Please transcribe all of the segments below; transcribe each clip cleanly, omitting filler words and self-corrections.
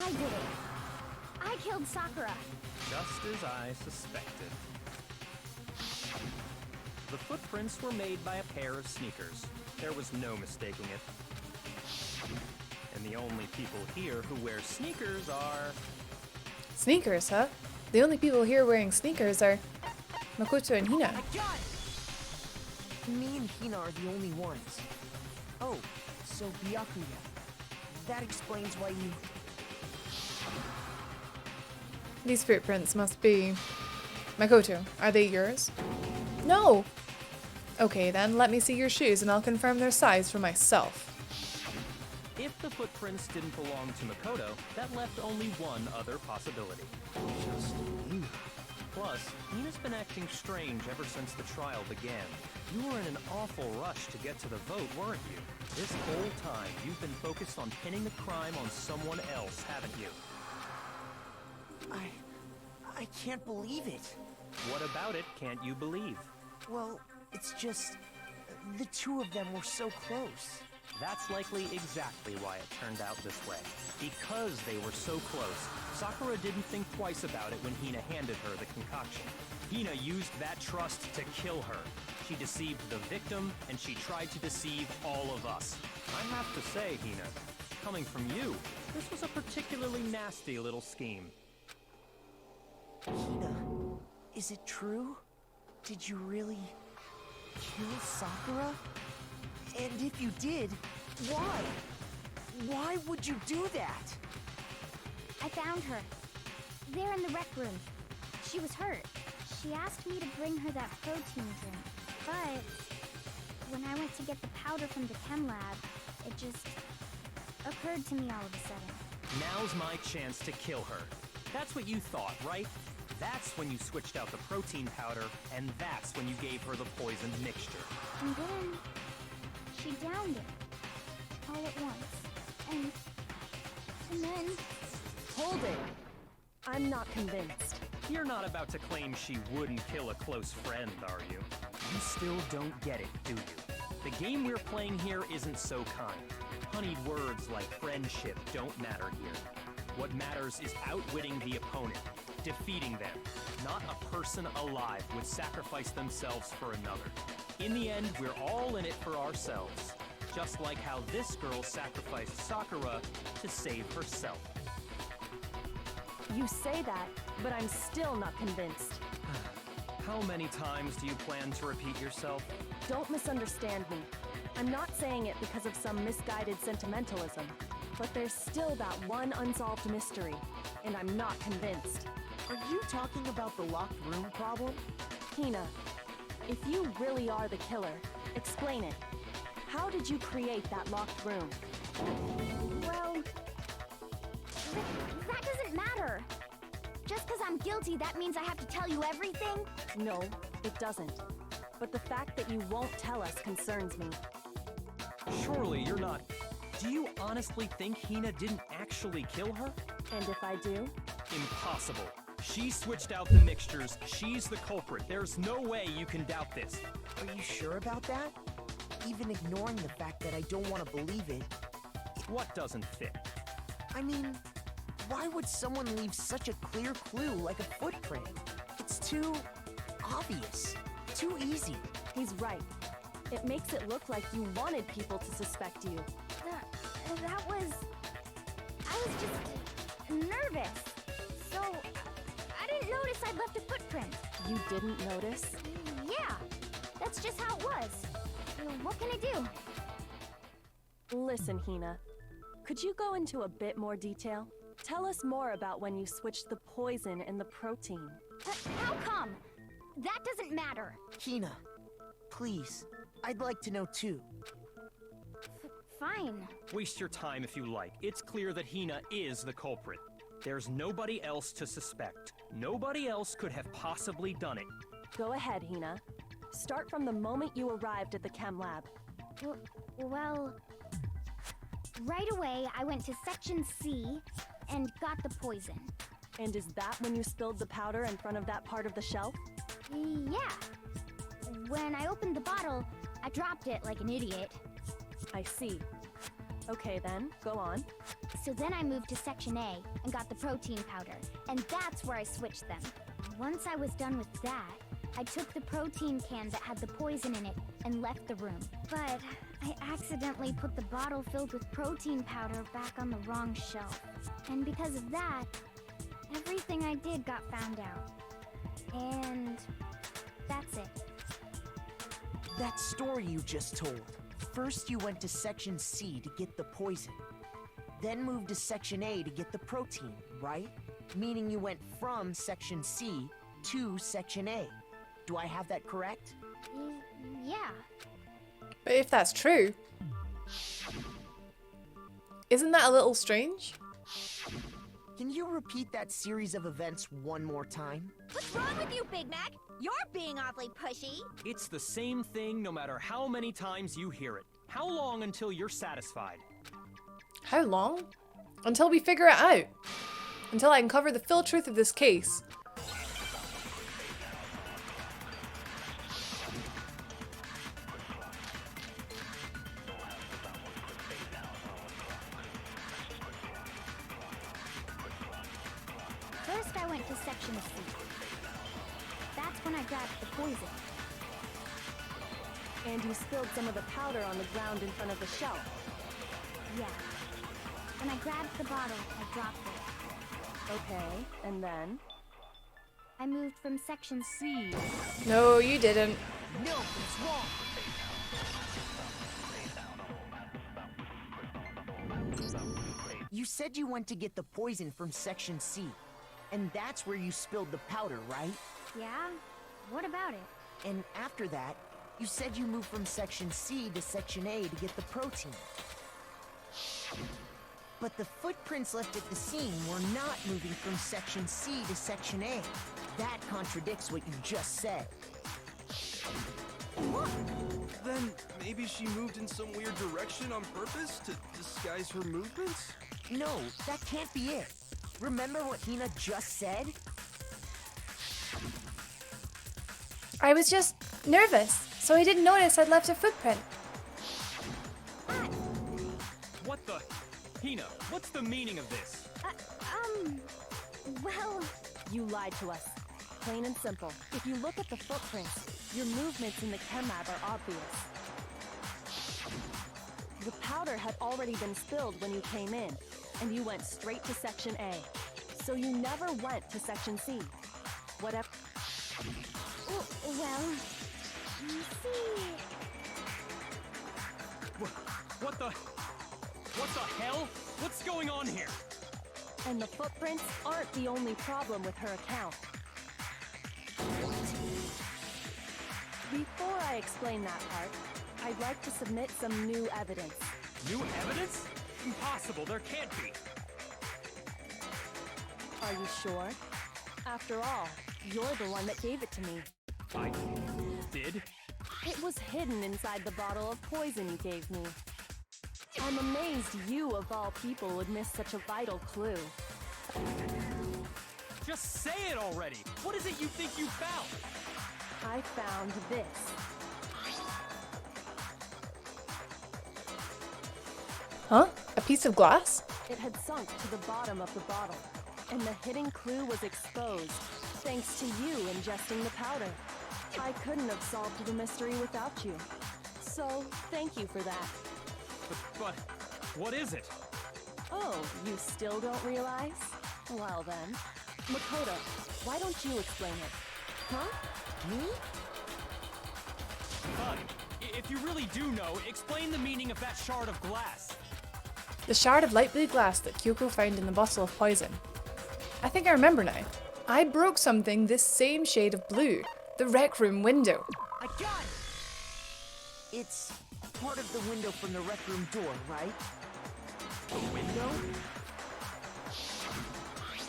I did it. I killed Sakura. Just as I suspected. The footprints were made by a pair of sneakers. There was no mistaking it. And the only people here who wear sneakers are... Sneakers, huh? The only people here wearing sneakers are Makoto and Hina. My God! Me and Hina are the only ones. Oh, so Byakuya. That explains why you... These footprints must be... Makoto, are they yours? No! Okay then, let me see your shoes and I'll confirm their size for myself. If the footprints didn't belong to Makoto, that left only one other possibility. Just you. Plus, Hina's been acting strange ever since the trial began. You were in an awful rush to get to the vote, weren't you? This whole time, you've been focused on pinning the crime on someone else, haven't you? I can't believe it. What about it can't you believe? Well, it's just... the two of them were so close. That's likely exactly why it turned out this way. Because they were so close, Sakura didn't think twice about it when Hina handed her the concoction. Hina used that trust to kill her. She deceived the victim, and she tried to deceive all of us. I have to say, Hina, coming from you, this was a particularly nasty little scheme. Hina, is it true? Did you really kill Sakura? And if you did, why? Why would you do that? I found her. There in the rec room. She was hurt. She asked me to bring her that protein drink. But when I went to get the powder from the chem lab, it just occurred to me all of a sudden. Now's my chance to kill her. That's what you thought, right? That's when you switched out the protein powder, and that's when you gave her the poisoned mixture. And then she downed it all at once. And then... Hold it. I'm not convinced. You're not about to claim she wouldn't kill a close friend, are you? You still don't get it, do you? The game we're playing here isn't so kind. Honeyed words like friendship don't matter here. What matters is outwitting the opponent, defeating them. Not a person alive would sacrifice themselves for another. In the end, we're all in it for ourselves. Just like how this girl sacrificed Sakura to save herself. You say that, but I'm still not convinced. How many times do you plan to repeat yourself? Don't misunderstand me. I'm not saying it because of some misguided sentimentalism, but there's still that one unsolved mystery, and I'm not convinced. Are you talking about the locked room problem? Hina, if you really are the killer, explain it. How did you create that locked room? Well... that doesn't matter. Just because I'm guilty, that means I have to tell you everything? No, it doesn't. But the fact that you won't tell us concerns me. Surely you're not... Do you honestly think Hina didn't actually kill her? And if I do? Impossible. She switched out the mixtures. She's the culprit. There's no way you can doubt this. Are you sure about that? Even ignoring the fact that I don't want to believe it. What doesn't fit? I mean, why would someone leave such a clear clue like a footprint? It's too obvious. Too easy. He's right. It makes it look like you wanted people to suspect you. That was... I was just nervous. So, I didn't notice I'd left a footprint. You didn't notice? Yeah, that's just how it was. What can I do? Listen, Hina. Could you go into a bit more detail? Tell us more about when you switched the poison and the protein. How come? That doesn't matter. Hina, please. I'd like to know too. Fine. Waste your time if you like. It's clear that Hina is the culprit. There's nobody else to suspect. Nobody else could have possibly done it. Go ahead, Hina. Start from the moment you arrived at the chem lab. Well... right away, I went to Section C and got the poison. And is that when you spilled the powder in front of that part of the shelf? Yeah. When I opened the bottle, I dropped it like an idiot. I see. Okay then, go on. So then I moved to Section A and got the protein powder, and that's where I switched them. Once I was done with that, I took the protein can that had the poison in it and left the room. But I accidentally put the bottle filled with protein powder back on the wrong shelf. And because of that, everything I did got found out. And that's it. That story you just told. First you went to Section C to get the poison. Then moved to Section A to get the protein, right? Meaning you went from Section C to Section A. Do I have that correct? Yeah. But if that's true, isn't that a little strange? Can you repeat that series of events one more time? What's wrong with you, Big Mac? You're being awfully pushy. It's the same thing no matter how many times you hear it. How long until you're satisfied? How long? Until we figure it out. Until I uncover the full truth of this case. First I went to Section C. That's when I grabbed the poison. And you spilled some of the powder on the ground in front of the shelf. Yeah. When I grabbed the bottle, I dropped it. Okay, and then? I moved from Section C. No, you didn't. No, it's wrong. You said you went to get the poison from Section C. And that's where you spilled the powder, right? Yeah? What about it? And after that, you said you moved from Section C to Section A to get the protein. But the footprints left at the scene were not moving from Section C to Section A. That contradicts what you just said. Then maybe she moved in some weird direction on purpose to disguise her movements? No, that can't be it. Remember what Hina just said? I was just nervous, so I didn't notice I'd left a footprint. What the? Hina, what's the meaning of this? Well, You lied to us. Plain and simple. If you look at the footprints, your movements in the chem lab are obvious. The powder had already been spilled when you came in, and you went straight to Section A. So you never went to Section C. Whatever. well, you see... What the hell? What's going on here? And the footprints aren't the only problem with her account. Before I explain that part, I'd like to submit some new evidence. New evidence? Impossible, there can't be. Are you sure? After all, you're the one that gave it to me. I did? It was hidden inside the bottle of poison you gave me. I'm amazed you, of all people, would miss such a vital clue. Just say it already! What is it you think you found? I found this. Huh? A piece of glass? It had sunk to the bottom of the bottle, and the hidden clue was exposed, thanks to you ingesting the powder. I couldn't have solved the mystery without you. So, thank you for that. But what is it? Oh, you still don't realize? Well then. Makoto, why don't you explain it? Huh? Me? Fine. If you really do know, explain the meaning of that shard of glass. The shard of light blue glass that Kyoko found in the bottle of poison. I think I remember now. I broke something this same shade of blue. The rec room window. I got it! It's part of the window from the rec room door, right? The window?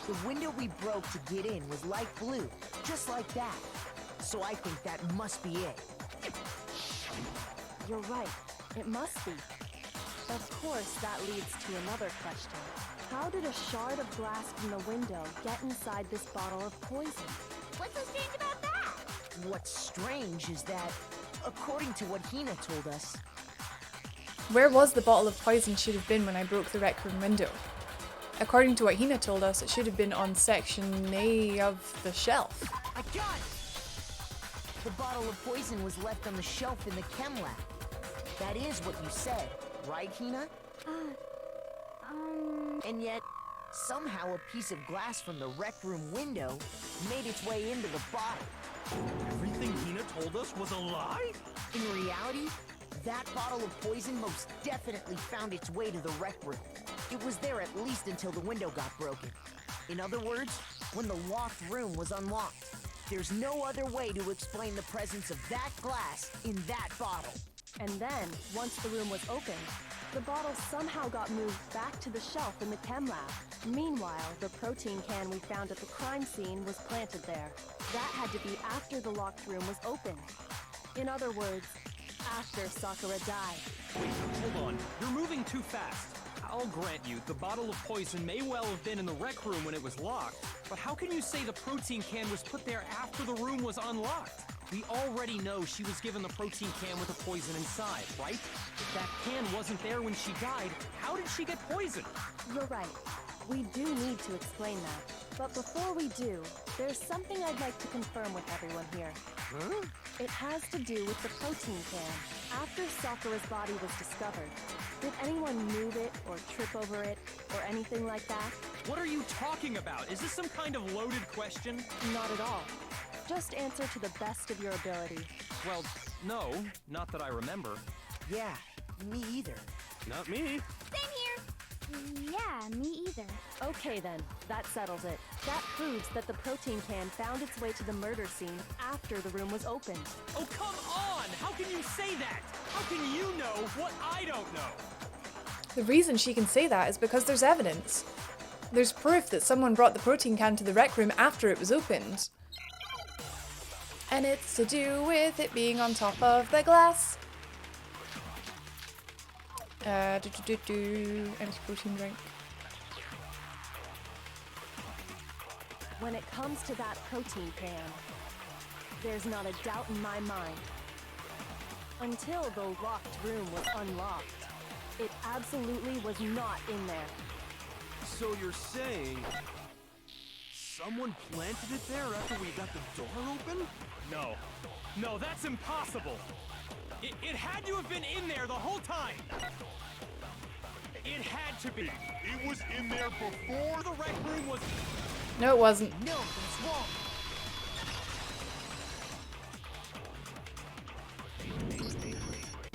The window we broke to get in was light blue, just like that. So I think that must be it. You're right. It must be. Of course, that leads to another question. How did a shard of glass from the window get inside this bottle of poison? What's so strange about that? What's strange is that, according to what Hina told us, Where was the bottle of poison should have been when I broke the rec room window? According to what Hina told us, it should have been on section A of the shelf. I got it! The bottle of poison was left on the shelf in the chem lab. That is what you said, right, Hina? And yet, somehow a piece of glass from the rec room window made its way into the bottle. Everything Hina told us was a lie? In reality, that bottle of poison most definitely found its way to the rec room. It was there at least until the window got broken. In other words, when the locked room was unlocked. There's no other way to explain the presence of that glass in that bottle. And then, once the room was opened, the bottle somehow got moved back to the shelf in the chem lab. Meanwhile, the protein can we found at the crime scene was planted there. That had to be after the locked room was opened. In other words, after Sakura died. Wait, hold on. You're moving too fast. I'll grant you, the bottle of poison may well have been in the rec room when it was locked, but how can you say the protein can was put there after the room was unlocked? We already know she was given the protein can with the poison inside, right? If that can wasn't there when she died, how did she get poisoned? You're right. We do need to explain that. But before we do, there's something I'd like to confirm with everyone here. Huh? It has to do with the protein can. After Sakura's body was discovered, did anyone move it or trip over it or anything like that? What are you talking about? Is this some kind of loaded question? Not at all. Just answer to the best of your ability. Well, no, not that I remember. Yeah, me either. Not me. Same here. Yeah, me either. Okay then, that settles it. That proves that the protein can found its way to the murder scene after the room was opened. Oh, come on! How can you say that? How can you know what I don't know? The reason she can say that is because there's evidence. There's proof that someone brought the protein can to the rec room after it was opened. And it's to do with it being on top of the glass. Empty protein drink. When it comes to that protein can, there's not a doubt in my mind. Until the locked room was unlocked, it absolutely was not in there. So you're saying someone planted it there after we got the door open? No. No, that's impossible! It had to have been in there the whole time! It had to be! It was in there before the rec room was... No, it wasn't. No, that's wrong.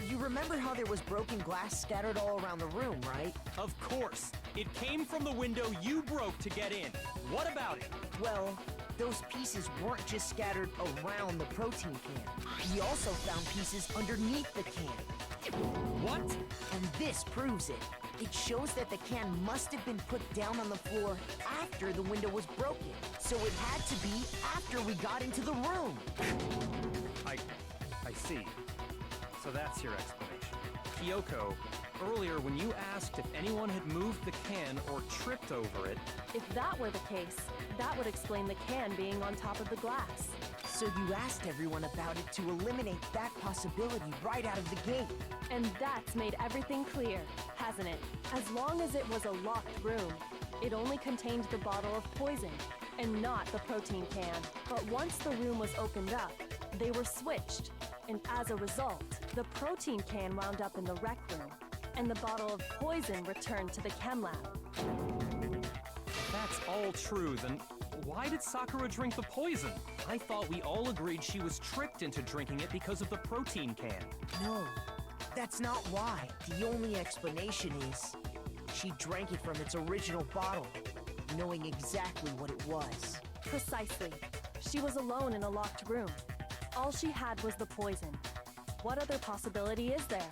You remember how there was broken glass scattered all around the room, right? Of course! It came from the window you broke to get in. What about it? Well, those pieces weren't just scattered around the protein can. We also found pieces underneath the can. What? And this proves it. It shows that the can must have been put down on the floor after the window was broken. So it had to be after we got into the room. I see. So that's your explanation. Kyoko, earlier when you asked if anyone had moved the can or tripped over it... If that were the case, that would explain the can being on top of the glass. So you asked everyone about it to eliminate that possibility right out of the gate. And that's made everything clear, hasn't it? As long as it was a locked room, it only contained the bottle of poison, and not the protein can. But once the room was opened up, they were switched. And as a result, the protein can wound up in the rec room, and the bottle of poison returned to the chem lab. If that's all true, then why did Sakura drink the poison? I thought we all agreed she was tricked into drinking it because of the protein can. No, that's not why. The only explanation is she drank it from its original bottle, knowing exactly what it was. Precisely. She was alone in a locked room. All she had was the poison. What other possibility is there?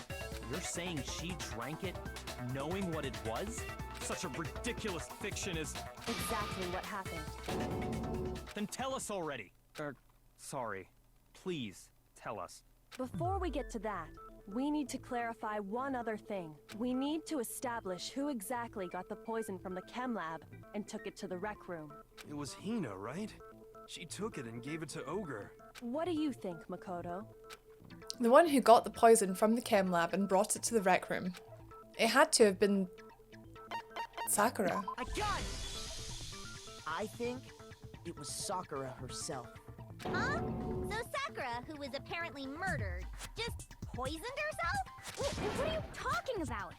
You're saying she drank it knowing what it was? Such a ridiculous fiction is... Exactly what happened. Then tell us already. Sorry. Please, tell us. Before we get to that, we need to clarify one other thing. We need to establish who exactly got the poison from the chem lab and took it to the rec room. It was Hina, right? She took it and gave it to Ogre. What do you think, Makoto? The one who got the poison from the chem lab and brought it to the rec room. It had to have been Sakura. I got it! I think it was Sakura herself. Huh? So Sakura, who was apparently murdered, just poisoned herself? What are you talking about?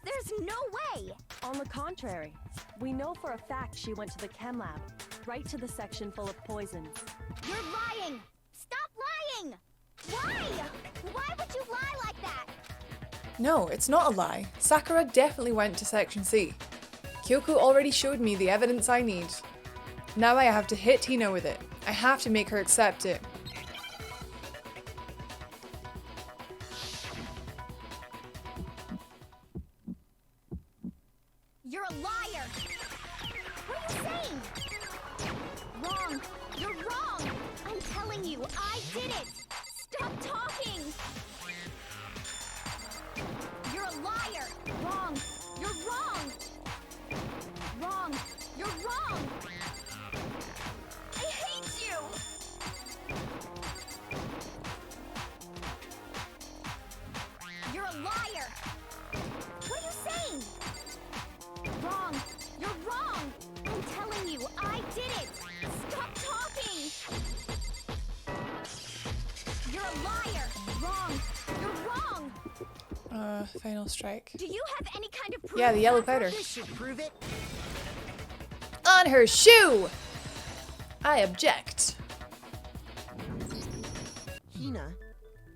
There's no way! On the contrary, we know for a fact she went to the chem lab, right to the section full of poisons. You're lying! Stop lying! Why? Why would you lie like that? No, it's not a lie. Sakura definitely went to Section C. Kyoko already showed me the evidence I need. Now I have to hit Hina with it. I have to make her accept it. You're a liar! What are you saying? Wrong! You're wrong! I'm telling you, I did it! Stop talking! You're a liar! Wrong! You're wrong! Wrong! You're wrong! I hate you! You're a liar! What are you saying? Wrong! You're wrong! I'm telling you, I did it! Stop talking! You're a liar! Wrong! You're wrong! Final strike. Do you have any kind of proof? Yeah, the yellow powder. This should prove it. On her shoe! I object. Hina,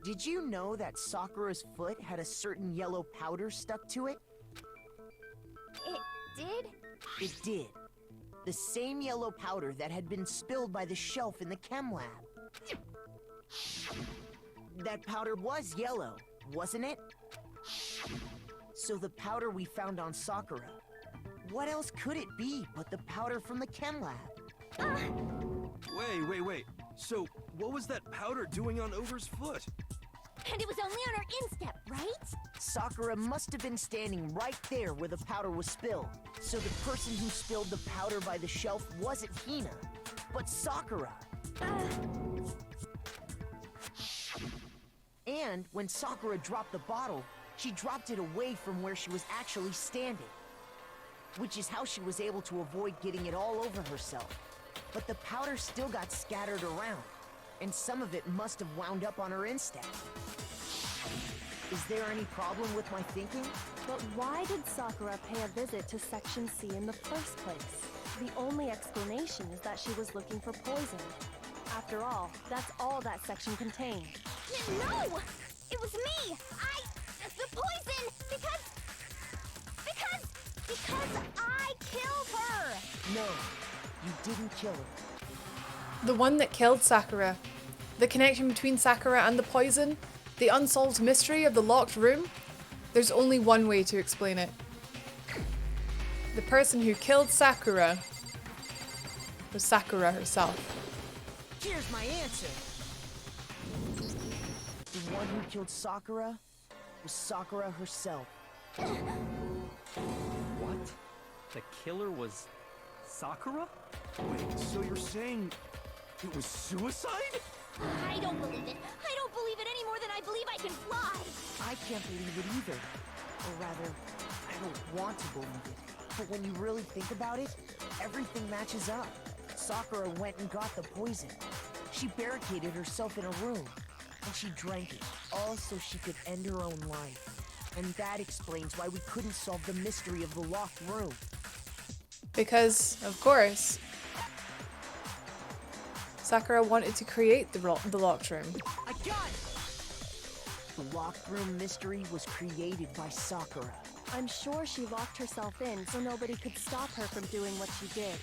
did you know that Sakura's foot had a certain yellow powder stuck to it? It did? It did. The same yellow powder that had been spilled by the shelf in the chem lab. That powder was yellow, wasn't it? So the powder we found on Sakura, what else could it be but the powder from the chem lab? Wait. So, what was that powder doing on Ogre's foot? And it was only on her instep, right? Sakura must have been standing right there where the powder was spilled. So the person who spilled the powder by the shelf wasn't Hina, but Sakura. And when Sakura dropped the bottle, she dropped it away from where she was actually standing. Which is how she was able to avoid getting it all over herself. But the powder still got scattered around, and some of it must have wound up on her instep. Is there any problem with my thinking? But why did Sakura pay a visit to Section C in the first place? The only explanation is that she was looking for poison. After all, that's all that section contained. No! It was me! The poison! Because I killed her! No, you didn't kill her. The one that killed Sakura. The connection between Sakura and the poison. The unsolved mystery of the locked room. There's only one way to explain it. The person who killed Sakura was Sakura herself. Here's my answer. The one who killed Sakura was Sakura herself. What? The killer was Sakura? Wait, so you're saying it was suicide? I don't believe it. I don't believe it any more than I believe I can fly. I can't believe it either. Or rather, I don't want to believe it. But when you really think about it, everything matches up. Sakura went and got the poison. She barricaded herself in a room, and she drank it, all so she could end her own life. And that explains why we couldn't solve the mystery of the locked room. Because, of course, Sakura wanted to create the locked room. I got it! The locked room mystery was created by Sakura. I'm sure she locked herself in so nobody could stop her from doing what she did.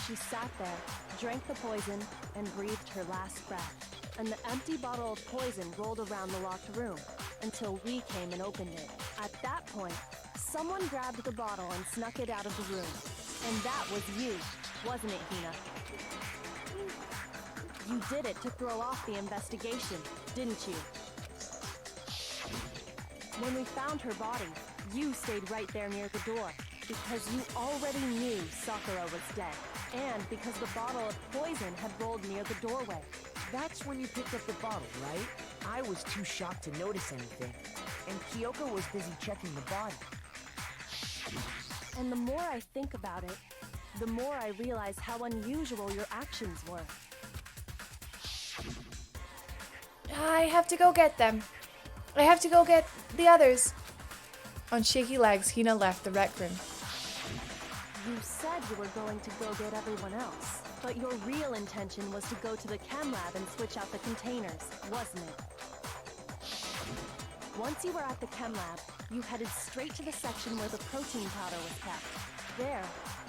She sat there, drank the poison, and breathed her last breath. And the empty bottle of poison rolled around the locked room until we came and opened it. At that point, someone grabbed the bottle and snuck it out of the room. And that was you, wasn't it, Hina? You did it to throw off the investigation, didn't you? When we found her body, you stayed right there near the door because you already knew Sakura was dead, and because the bottle of poison had rolled near the doorway. That's when you picked up the bottle, right? I was too shocked to notice anything, and Kyoko was busy checking the body. And the more I think about it, the more I realize how unusual your actions were. I have to go get them. I have to go get the others. On shaky legs, Hina left the rec room. You said you were going to go get everyone else, but your real intention was to go to the chem lab and switch out the containers, wasn't it? Once you were at the chem lab, you headed straight to the section where the protein powder was kept. There,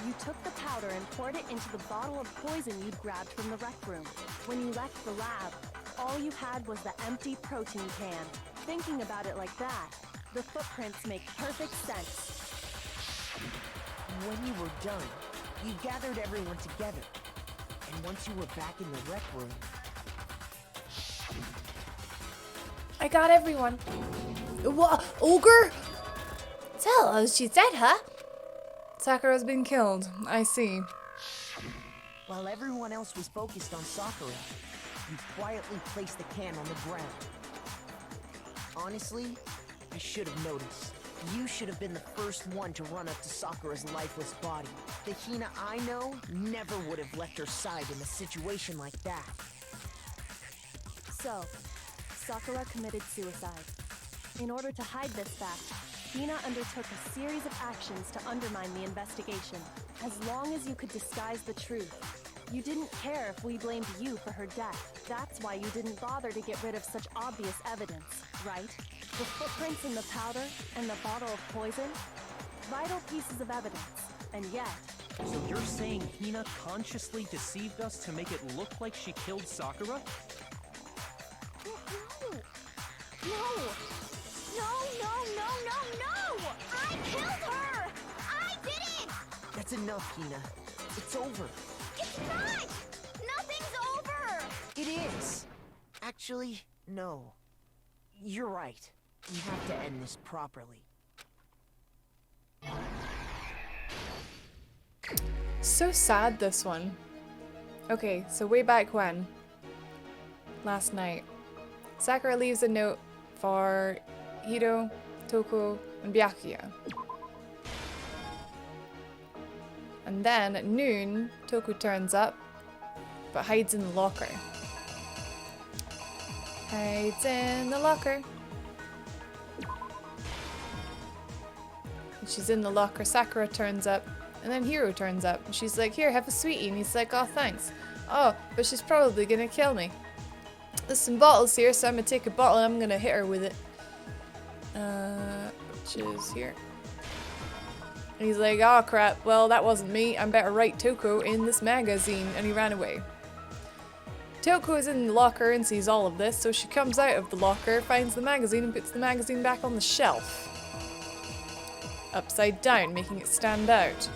you took the powder and poured it into the bottle of poison you'd grabbed from the rec room. When you left the lab, all you had was the empty protein can. Thinking about it like that, the footprints make perfect sense. When you were done, you gathered everyone together. And once you were back in the rec room... I got everyone. What? Ogre? So, she said, huh? Sakura's been killed. I see. While everyone else was focused on Sakura, you quietly placed the can on the ground. Honestly, I should have noticed. You should have been the first one to run up to Sakura's lifeless body. The Hina I know never would have left her side in a situation like that. So, Sakura committed suicide. In order to hide this fact, Hina undertook a series of actions to undermine the investigation. As long as you could disguise the truth, you didn't care if we blamed you for her death. That's why you didn't bother to get rid of such obvious evidence, right? The footprints in the powder and the bottle of poison? Vital pieces of evidence, and yet... So you're saying Hina consciously deceived us to make it look like she killed Sakura? No! I killed her! I did it! That's enough, Hina. It's over. It's not! Nothing's over! It is. Actually, no. You're right. We have to end this properly. So sad, this one. Okay, so way back when? Last night. Sakura leaves a note for Hiro, Toko, and Byakuya. And then at noon, Toko turns up, but hides in the locker. Hides in the locker. And she's in the locker, Sakura turns up, and then Hiro turns up. And she's like, here, have a sweetie. And he's like, oh, thanks. Oh, but she's probably gonna kill me. There's some bottles here, so I'm gonna take a bottle and I'm gonna hit her with it. Which is here. And he's like, oh crap, well that wasn't me, I better write Toko in this magazine, and he ran away. Toko is in the locker and sees all of this, so she comes out of the locker, finds the magazine and puts the magazine back on the shelf. Upside down, making it stand out.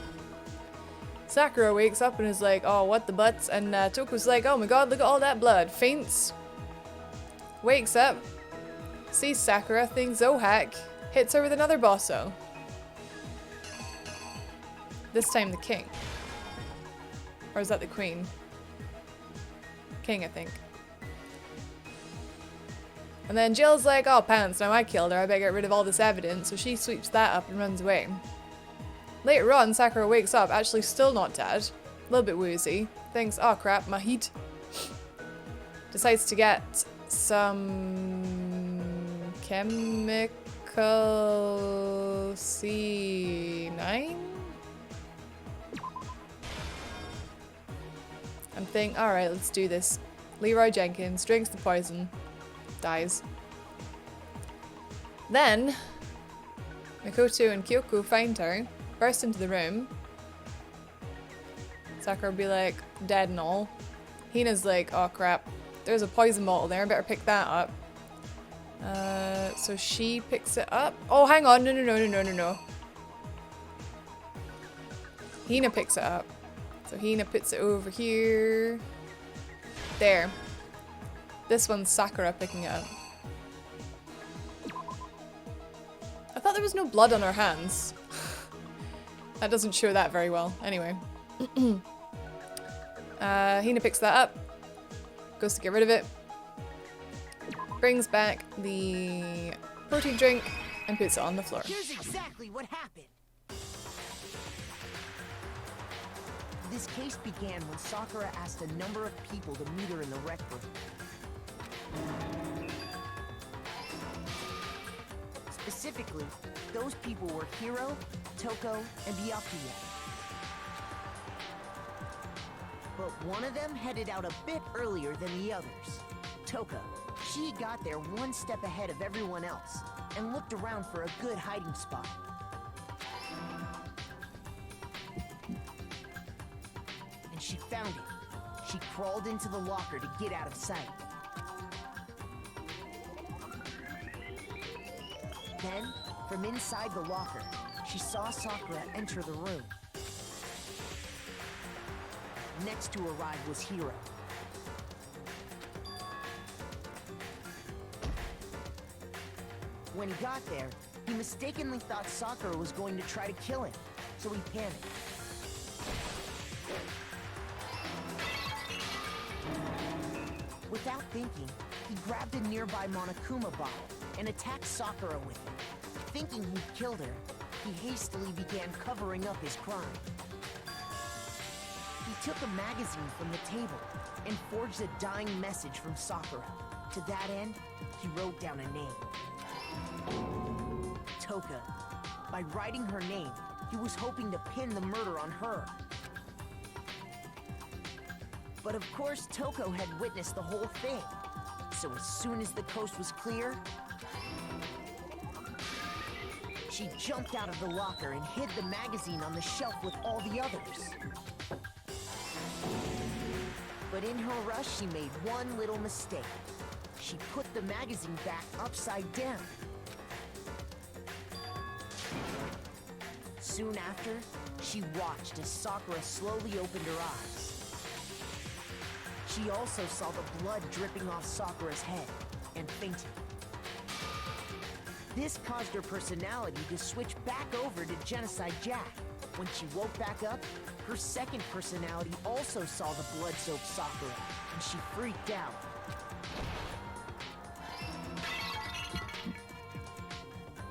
Sakura wakes up and is like, oh what the butts, and Toko's like, oh my god, look at all that blood. Faints. Wakes up. Sees Sakura, thinks, oh heck. Hits her with another bosso. This time the king. Or is that the queen? King, I think. And then Jill's like, oh pants, now I killed her, I better get rid of all this evidence, so she sweeps that up and runs away. Later on, Sakura wakes up, actually still not dead. A little bit woozy. Thinks, oh crap, my heat. Decides to get some chemical C9? I'm thinking, alright, let's do this. Leroy Jenkins drinks the poison, dies. Then, Mikoto and Kyoko find her, burst into the room. Sakura will be like, dead and all. Hina's like, oh crap, there's a poison bottle there, better pick that up. So she picks it up. Oh, hang on, no. Hina picks it up. So Hina puts it over here. There. This one's Sakura picking it up. I thought there was no blood on her hands. That doesn't show that very well. Anyway. Hina picks that up. Goes to get rid of it. Brings back the protein drink and puts it on the floor. Here's exactly what happened. This case began when Sakura asked a number of people to meet her in the rec room. Specifically, those people were Hiro, Toko, and Byakuya. But one of them headed out a bit earlier than the others. Toko. She got there one step ahead of everyone else and looked around for a good hiding spot. And she found it. She crawled into the locker to get out of sight. Then, from inside the locker, she saw Sakura enter the room. Next to arrive was Hiro. When he got there, he mistakenly thought Sakura was going to try to kill him, so he panicked. Without thinking, he grabbed a nearby Monokuma bottle and attacked Sakura with it. Thinking he'd killed her, he hastily began covering up his crime. He took a magazine from the table and forged a dying message from Sakura. To that end, he wrote down a name. Toka. By writing her name, he was hoping to pin the murder on her. But of course, Toko had witnessed the whole thing. So as soon as the coast was clear, she jumped out of the locker and hid the magazine on the shelf with all the others. But in her rush, she made one little mistake. She put the magazine back upside down. Soon after, she watched as Sakura slowly opened her eyes. She also saw the blood dripping off Sakura's head and fainted. This caused her personality to switch back over to Genocide Jack. When she woke back up, her second personality also saw the blood-soaked Sakura, and she freaked out.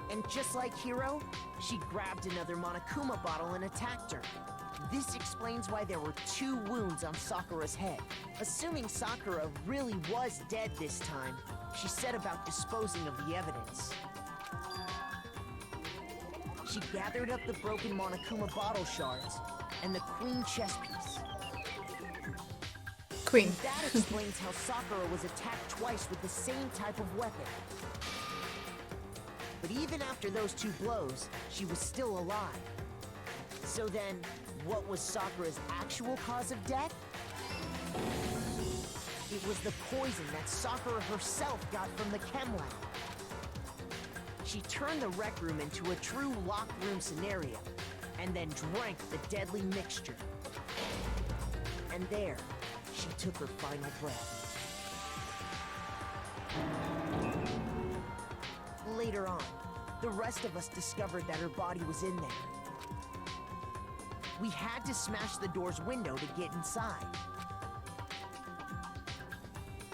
And just like Hiro, she grabbed another Monokuma bottle and attacked her. This explains why there were 2 wounds on Sakura's head. Assuming Sakura really was dead this time, she set about disposing of the evidence. She gathered up the broken Monokuma bottle shards and the queen chess piece. Queen. That explains how Sakura was attacked twice with the same type of weapon. But even after those 2 blows, she was still alive. So then, what was Sakura's actual cause of death? It was the poison that Sakura herself got from the chem lab. She turned the rec room into a true locked room scenario, and then drank the deadly mixture. And there, she took her final breath. Later on, the rest of us discovered that her body was in there. We had to smash the door's window to get inside.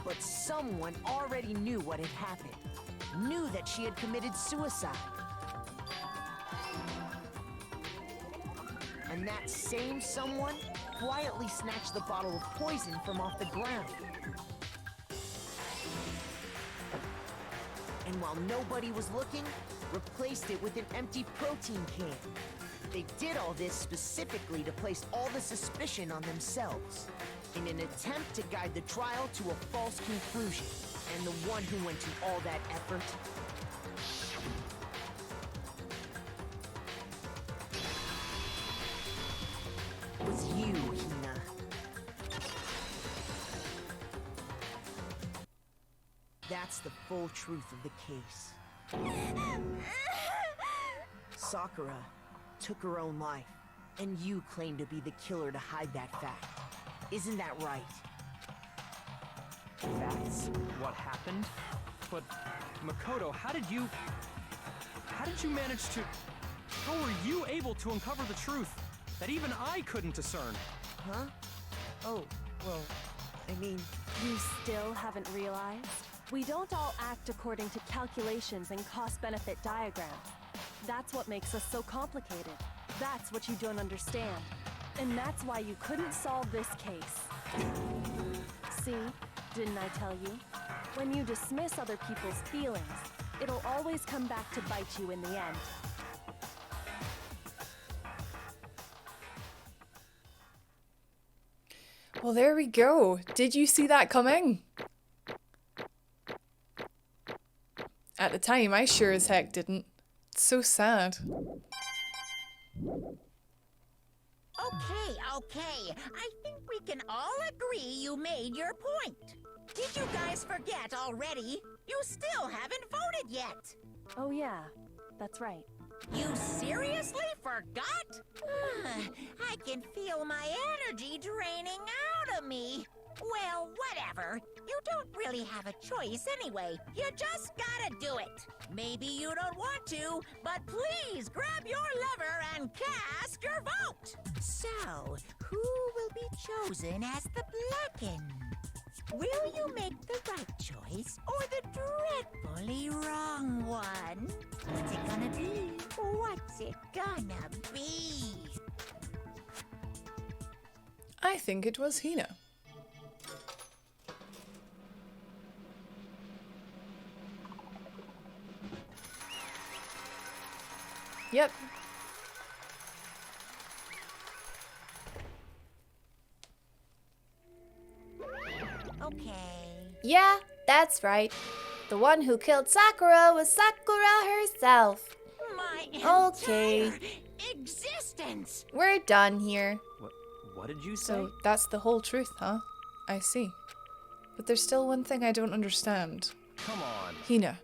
But someone already knew what had happened. Knew that she had committed suicide. And that same someone quietly snatched the bottle of poison from off the ground. And while nobody was looking, replaced it with an empty protein can. They did all this specifically to place all the suspicion on themselves, in an attempt to guide the trial to a false conclusion. And the one who went to all that effort was you, Hina. That's the full truth of the case. Sakura took her own life, and you claim to be the killer to hide that fact. Isn't that right? That's what happened? But, Makoto, how did you manage to... How were you able to uncover the truth that even I couldn't discern? Huh? Oh, well, I mean... You still haven't realized? We don't all act according to calculations and cost-benefit diagrams. That's what makes us so complicated. That's what you don't understand. And that's why you couldn't solve this case. See? Didn't I tell you? When you dismiss other people's feelings, it'll always come back to bite you in the end. Well, there we go. Did you see that coming? At the time, I sure as heck didn't. It's so sad. Okay. I think we can all agree you made your point. Did you guys forget already? You still haven't voted yet. Oh yeah, that's right. You seriously forgot? I can feel my energy draining out of me. Well, whatever. You don't really have a choice anyway. You just gotta do it. Maybe you don't want to, but please grab your lever and cast your vote. So, who will be chosen as the Blacken? Will you make the right choice or the dreadfully wrong one? What's it gonna be? What's it gonna be? I think it was Hina. Yep. Okay. Yeah, that's right. The one who killed Sakura was Sakura herself. My Okay. entire existence. We're done here. What did you say? So that's the whole truth, huh? I see. But there's still one thing I don't understand. Come on. Hina,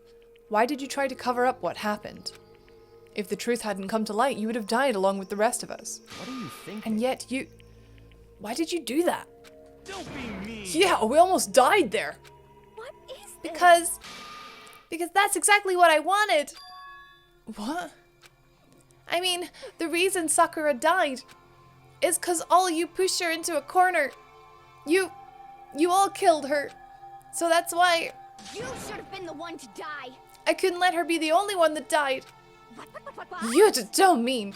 why did you try to cover up what happened? If the truth hadn't come to light, you would have died along with the rest of us. What are you thinking? And yet you... Why did you do that? Don't be mean. Yeah, we almost died there. What is this? Because that's exactly what I wanted. What? I mean, the reason Sakura died is because all you pushed her into a corner. You all killed her. So that's why You should have been the one to die. I couldn't let her be the only one that died. What? You don't mean.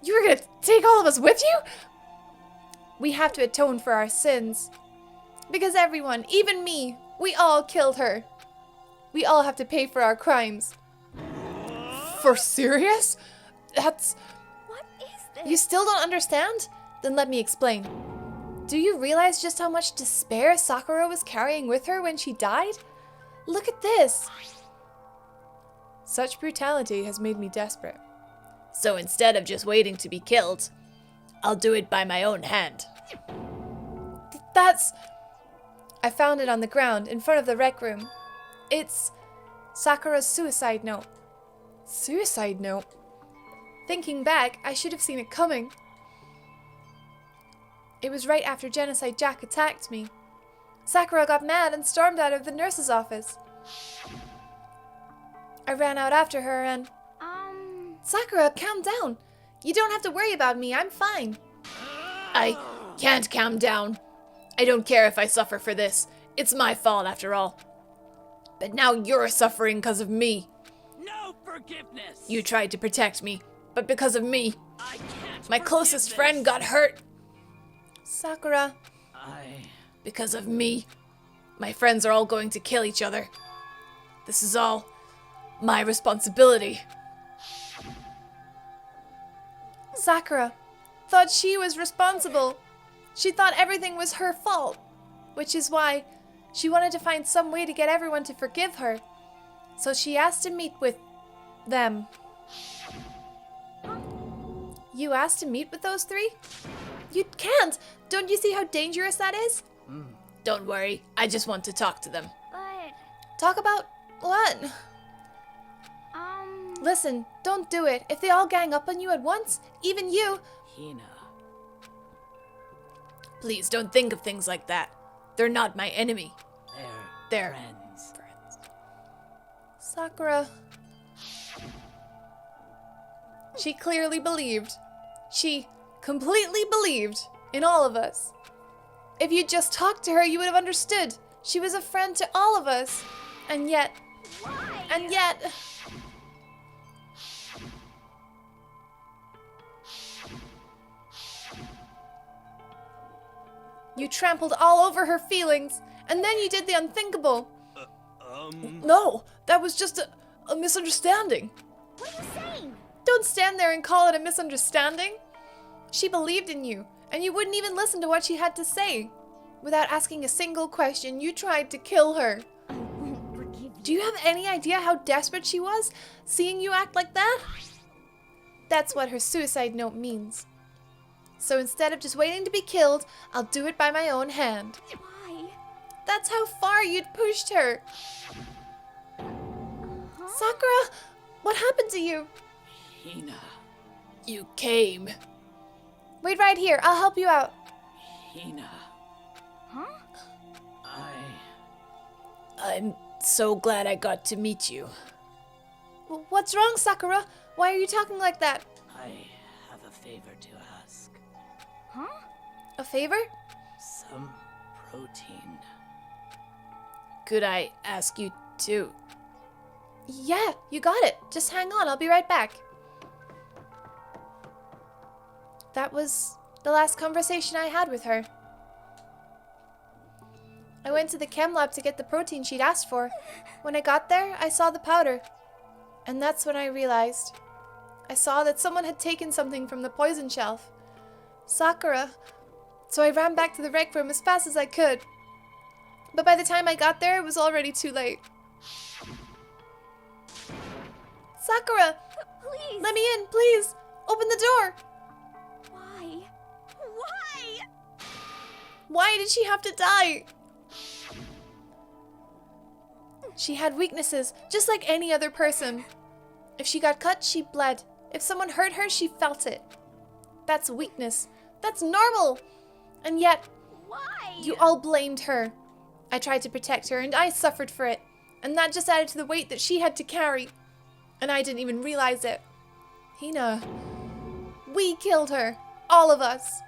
You were gonna take all of us with you? We have to atone for our sins. Because everyone, even me, we all killed her. We all have to pay for our crimes. For serious? That's... What is this? You still don't understand? Then let me explain. Do you realize just how much despair Sakura was carrying with her when she died? Look at this. Such brutality has made me desperate. So instead of just waiting to be killed, I'll do it by my own hand. That's... I found it on the ground in front of the rec room. It's Sakura's suicide note. Suicide note? Thinking back, I should have seen it coming. It was right after Genocide Jack attacked me. Sakura got mad and stormed out of the nurse's office. I ran out after her and... Sakura, calm down. You don't have to worry about me, I'm fine. I can't calm down. I don't care if I suffer for this. It's my fault after all. But now you're suffering because of me. No forgiveness. You tried to protect me, but because of me, I can't. my closest friend got hurt. Sakura, I. because of me, my friends are all going to kill each other. This is all my responsibility. Sakura thought she was responsible. She thought everything was her fault, which is why she wanted to find some way to get everyone to forgive her. So she asked to meet with them. You asked to meet with those three? You can't! Don't you see how dangerous that is? Don't worry, I just want to talk to them. But, Talk about what? Listen, don't do it. If they all gang up on you at once, even you... Hina. Please don't think of things like that. They're not my enemy. They're They're friends. Sakura. She clearly believed. She completely believed in all of us. If you'd just talked to her, you would have understood. She was a friend to all of us. And yet... And yet... You trampled all over her feelings, and then you did the unthinkable. No, that was just a misunderstanding. What are you saying? Don't stand there and call it a misunderstanding. She believed in you, and you wouldn't even listen to what she had to say. Without asking a single question, you tried to kill her. I won't forgive you. Do you have any idea how desperate she was, seeing you act like that? That's what her suicide note means. So instead of just waiting to be killed, I'll do it by my own hand. Why? That's how far you'd pushed her. Sakura, what happened to you? Hina, You came. Wait right here, I'll help you out. Hina, Huh? I'm so glad I got to meet you. What's wrong, Sakura? Why are you talking like that? I have a favor to ask. Huh? A favor? Some protein. Could I ask you to? Yeah, you got it. Just hang on, I'll be right back. That was the last conversation I had with her. I went to the chem lab to get the protein she'd asked for. When I got there, I saw the powder. And that's when I realized. I saw that someone had taken something from the poison shelf. Sakura. So I ran back to the rec room as fast as I could. But by the time I got there, it was already too late. Sakura! Please. Let me in, please! Open the door! Why? Why? Why did she have to die? She had weaknesses, just like any other person. If she got cut, she bled. If someone hurt her, she felt it. That's weakness. That's normal! And yet, Why? you all blamed her. I tried to protect her, and I suffered for it. And that just added to the weight that she had to carry. And I didn't even realize it. Hina, we killed her. All of us.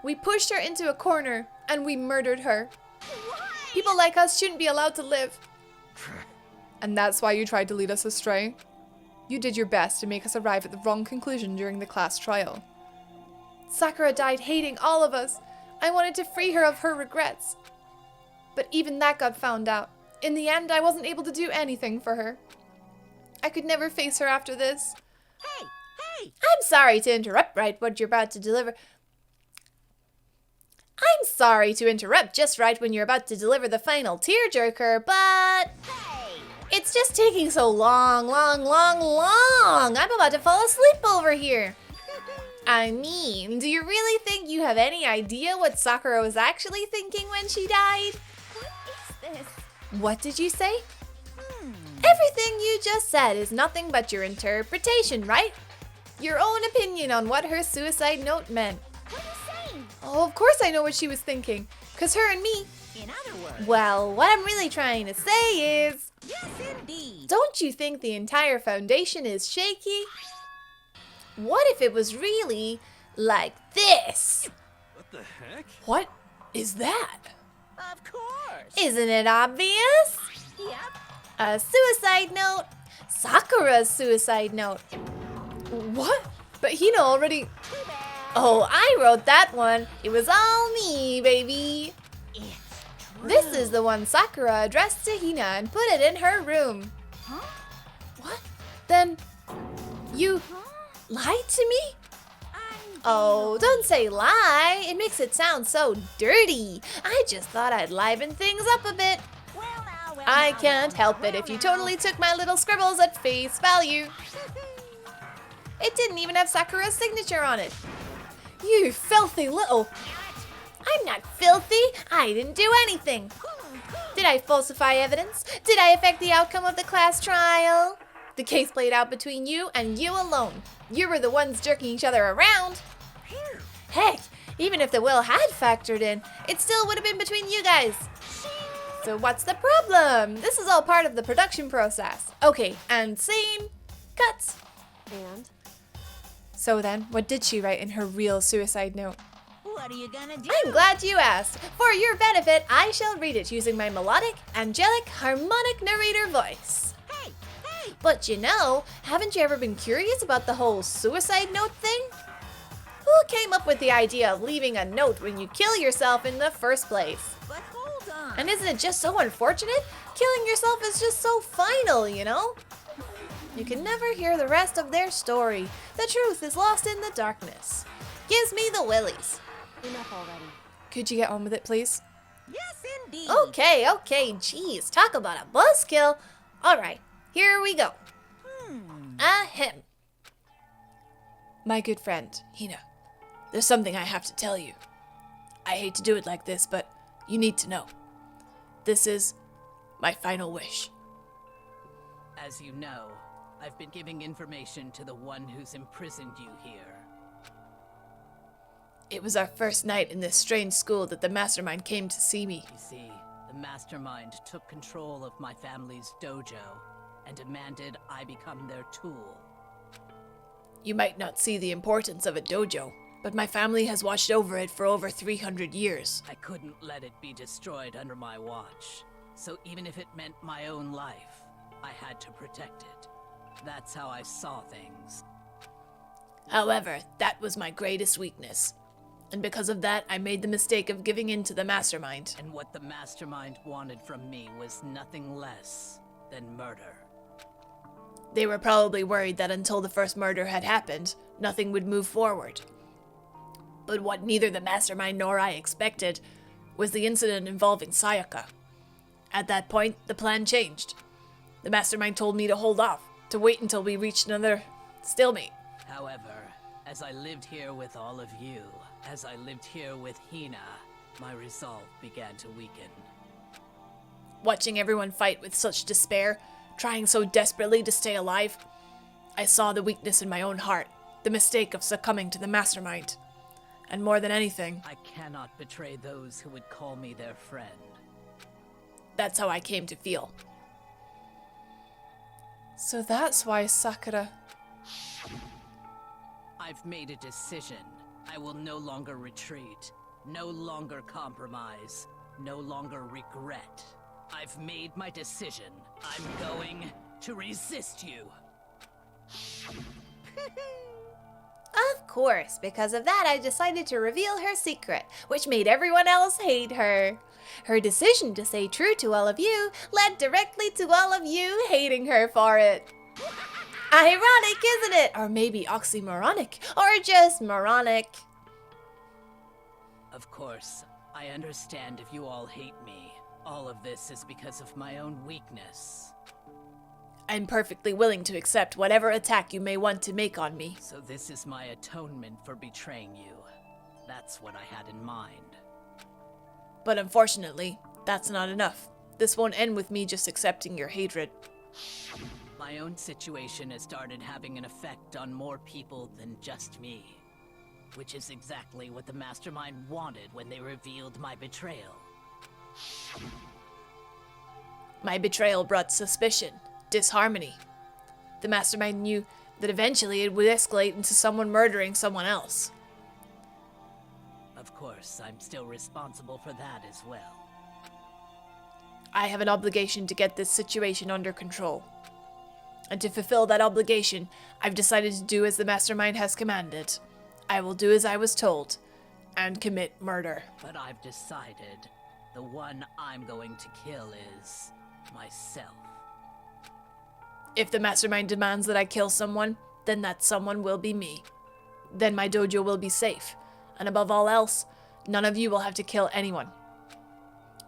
We pushed her into a corner, and we murdered her. Why? People like us shouldn't be allowed to live. And that's why you tried to lead us astray? You did your best to make us arrive at the wrong conclusion during the class trial. Sakura died hating all of us. I wanted to free her of her regrets. But even that got found out. In the end, I wasn't able to do anything for her. I could never face her after this. Hey, hey! I'm sorry to interrupt right what you're about to deliver. I'm sorry to interrupt just right when you're about to deliver the final tearjerker, but it's just taking so long. I'm about to fall asleep over here. I mean, do you really think you have any idea what Sakura was actually thinking when she died? What is this? What did you say? Everything you just said is nothing but your interpretation, right? Your own opinion on what her suicide note meant. What are you saying? Oh, of course I know what she was thinking. 'Cause her and me... In other words, Well, what I'm really trying to say is... yes, indeed. Don't you think the entire foundation is shaky? What if it was really like this? What the heck? What is that? Of course. Isn't it obvious? Yep. A suicide note. Sakura's suicide note. What? But Hina already... Oh, I wrote that one. It was all me, baby. It's true. This is the one Sakura addressed to Hina and put it in her room. Huh? What? Then you lied to me? Oh, don't say lie. It makes it sound so dirty. I just thought I'd liven things up a bit. I can't help it if you totally took my little scribbles at face value. It didn't even have Sakura's signature on it. You filthy little... I'm not filthy. I didn't do anything. Did I falsify evidence? Did I affect the outcome of the class trial? The case played out between you and you alone. You were the ones jerking each other around. Heck, even if the will had factored in, it still would have been between you guys. So what's the problem? This is all part of the production process. Okay, and scene, cuts. And? So then, what did she write in her real suicide note? What are you gonna do? I'm glad you asked. For your benefit, I shall read it using my melodic, angelic, harmonic narrator voice. Hey, hey! But you know, haven't you ever been curious about the whole suicide note thing? Who came up with the idea of leaving a note when you kill yourself in the first place? But hold on. And isn't it just so unfortunate? Killing yourself is just so final, you know? You can never hear the rest of their story. The truth is lost in the darkness. Gives me the willies. Enough already. Could you get on with it, please? Yes, indeed. Okay, jeez, talk about a buzzkill. Alright, here we go. Ahem. My good friend, Hina, there's something I have to tell you. I hate to do it like this, but you need to know. This is my final wish. As you know, I've been giving information to the one who's imprisoned you here. It was our first night in this strange school that the mastermind came to see me. You see, the mastermind took control of my family's dojo and demanded I become their tool. You might not see the importance of a dojo, but my family has watched over it for over 300 years. I couldn't let it be destroyed under my watch, so even if it meant my own life, I had to protect it. That's how I saw things. However, that was my greatest weakness. And because of that, I made the mistake of giving in to the mastermind. And what the mastermind wanted from me was nothing less than murder. They were probably worried that until the first murder had happened, nothing would move forward. But what neither the mastermind nor I expected was the incident involving Sayaka. At that point, the plan changed. The mastermind told me to hold off, to wait until we reached another stalemate. However, as I lived here with all of you, as I lived here with Hina, my resolve began to weaken. Watching everyone fight with such despair, trying so desperately to stay alive, I saw the weakness in my own heart, the mistake of succumbing to the mastermind. And more than anything, I cannot betray those who would call me their friend. that's how I came to feel. So that's why Sakura... I've made a decision. I will no longer retreat, no longer compromise, no longer regret. I've made my decision. I'm going to resist you. Of course, because of that I decided to reveal her secret, which made everyone else hate her. Her decision to stay true to all of you led directly to all of you hating her for it. Ironic, isn't it? Or maybe oxymoronic, or just moronic. Of course, I understand if you all hate me. All of this is because of my own weakness. I'm perfectly willing to accept whatever attack you may want to make on me. So this is my atonement for betraying you. That's what I had in mind. But unfortunately, that's not enough. This won't end with me just accepting your hatred. My own situation has started having an effect on more people than just me. Which is exactly what the mastermind wanted when they revealed my betrayal. My betrayal brought suspicion, disharmony. The mastermind knew that eventually it would escalate into someone murdering someone else. Of course, I'm still responsible for that as well. I have an obligation to get this situation under control. And to fulfill that obligation, I've decided to do as the mastermind has commanded. I will do as I was told, and commit murder. But I've decided the one I'm going to kill is myself. If the mastermind demands that I kill someone, then that someone will be me. Then my dojo will be safe, and above all else, none of you will have to kill anyone.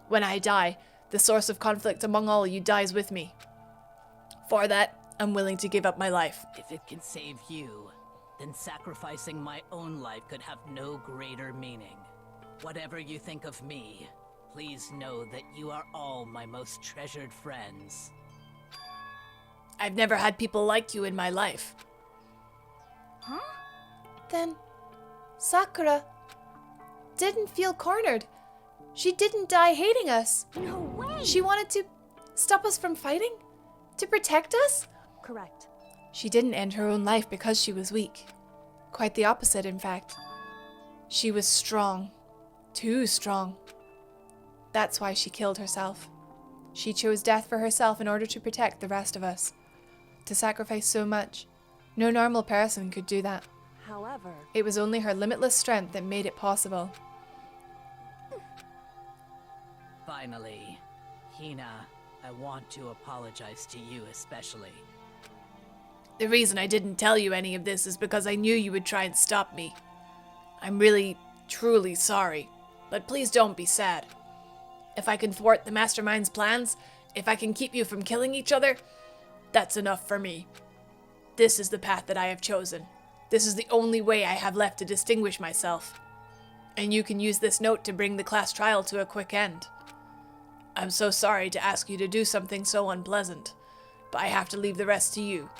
When I die, the source of conflict among all you dies with me. For that, I'm willing to give up my life. If it can save you, then sacrificing my own life could have no greater meaning. Whatever you think of me, please know that you are all my most treasured friends. I've never had people like you in my life. Huh? Then, Sakura didn't feel cornered. She didn't die hating us. No way! She wanted to stop us from fighting? To protect us? Correct. She didn't end her own life because she was weak. Quite the opposite, in fact. She was strong. Too strong. That's why she killed herself. She chose death for herself in order to protect the rest of us. To sacrifice so much, no normal person could do that. However, forever. It was only her limitless strength that made it possible. Finally, Hina, I want to apologize to you especially. The reason I didn't tell you any of this is because I knew you would try and stop me. I'm really, truly sorry, but please don't be sad. If I can thwart the Mastermind's plans, if I can keep you from killing each other, that's enough for me. This is the path that I have chosen. This is the only way I have left to distinguish myself. And you can use this note to bring the class trial to a quick end. I'm so sorry to ask you to do something so unpleasant, but I have to leave the rest to you.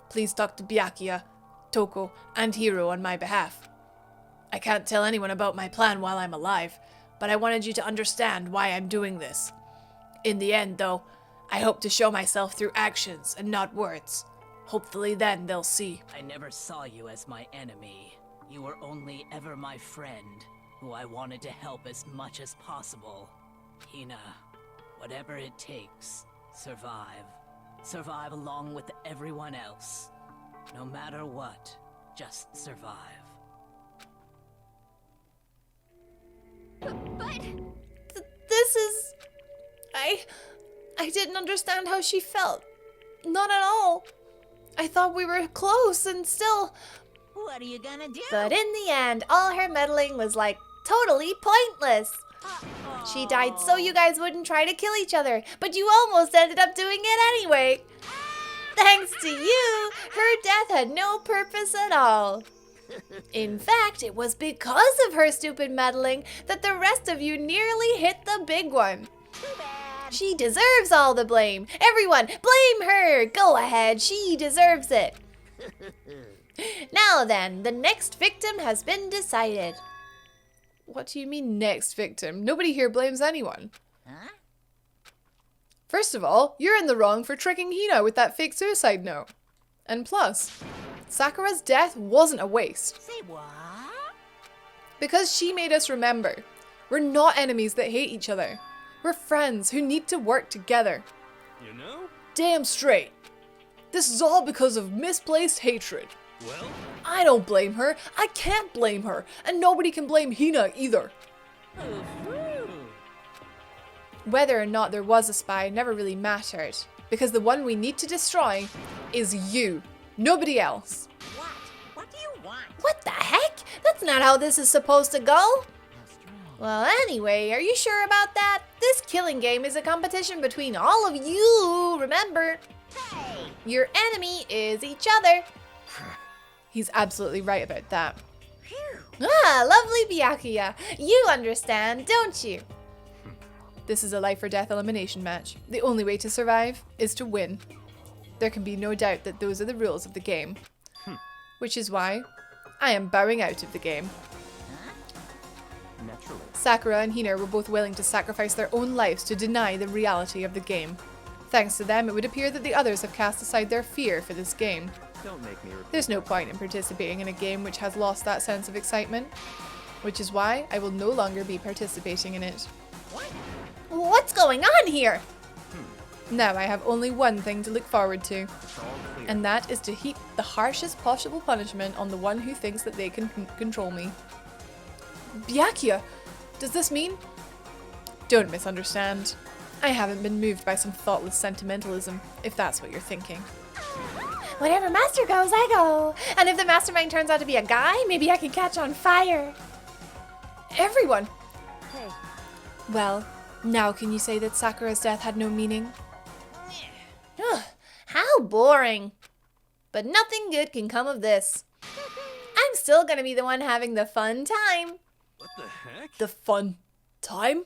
Please talk to Byakuya, Toko, and Hiro on my behalf. I can't tell anyone about my plan while I'm alive, but I wanted you to understand why I'm doing this. In the end, though, I hope to show myself through actions and not words. Hopefully then they'll see. I never saw you as my enemy. You were only ever my friend, who I wanted to help as much as possible. Hina, whatever it takes, survive. Survive along with everyone else. No matter what, just survive. But... This is... I didn't understand how she felt. Not at all. I thought we were close and still... What are you gonna do? But in the end, all her meddling was like totally pointless. She died so you guys wouldn't try to kill each other, but you almost ended up doing it anyway. Thanks to you, her death had no purpose at all. In fact, it was because of her stupid meddling that the rest of you nearly hit the big one. Too bad. She deserves all the blame. Everyone, blame her. Go ahead, she deserves it. Now then, the next victim has been decided. What do you mean, next victim? Nobody here blames anyone. Huh? First of all, you're in the wrong for tricking Hina with that fake suicide note. And plus, Sakura's death wasn't a waste. Say what? Because she made us remember. We're not enemies that hate each other. We're friends who need to work together. You know? Damn straight. This is all because of misplaced hatred. Well, I don't blame her. I can't blame her. And nobody can blame Hina either. Whether or not there was a spy never really mattered. Because the one we need to destroy is you. Nobody else. What? What do you want? What the heck? That's not how this is supposed to go. Well, anyway, are you sure about that? This killing game is a competition between all of you, remember? Hey! Your enemy is each other. He's absolutely right about that. Ah, lovely Byakuya. You understand, don't you? This is a life or death elimination match. The only way to survive is to win. There can be no doubt that those are the rules of the game. Which is why I am bowing out of the game. Naturally. Sakura and Hina were both willing to sacrifice their own lives to deny the reality of the game. Thanks to them, it would appear that the others have cast aside their fear for this game. Don't make me repeat. There's no point in participating in a game which has lost that sense of excitement. Which is why I will no longer be participating in it. What's going on here? Now I have only one thing to look forward to. It's all clear. And that is to heap the harshest possible punishment on the one who thinks that they can control me. Byakuya, does this mean? Don't misunderstand. I haven't been moved by some thoughtless sentimentalism, if that's what you're thinking. Whatever master goes, I go. And if the mastermind turns out to be a guy, maybe I can catch on fire. Everyone! Hey, Well, now can you say that Sakura's death had no meaning? Ugh, how boring. But nothing good can come of this. I'm still gonna be the one having the fun time. What the heck? The fun time?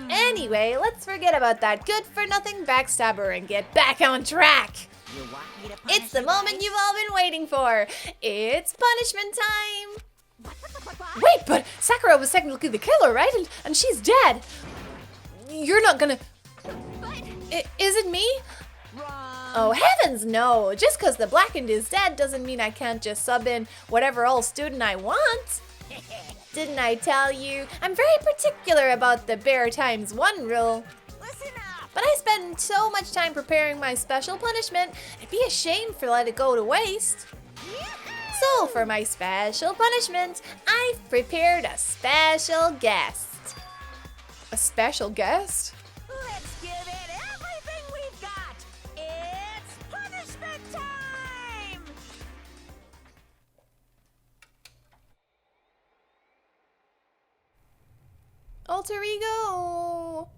Anyway, let's forget about that good-for-nothing backstabber and get back on track. You want me to punish It's the you, moment buddy? you've all been waiting for. It's punishment time. Wait, but Sakura was technically the killer, right? And she's dead. You're not gonna... Is it me? Oh, heavens no. Just because the blackened is dead doesn't mean I can't just sub in whatever old student I want. Didn't I tell you? I'm very particular about the bare times one rule. Listen up! But I spend so much time preparing my special punishment, it'd be a shame for let it go to waste. So for my special punishment, I've prepared a special guest. A special guest? Let's give it everything we've got. It's punishment time! Alter ego!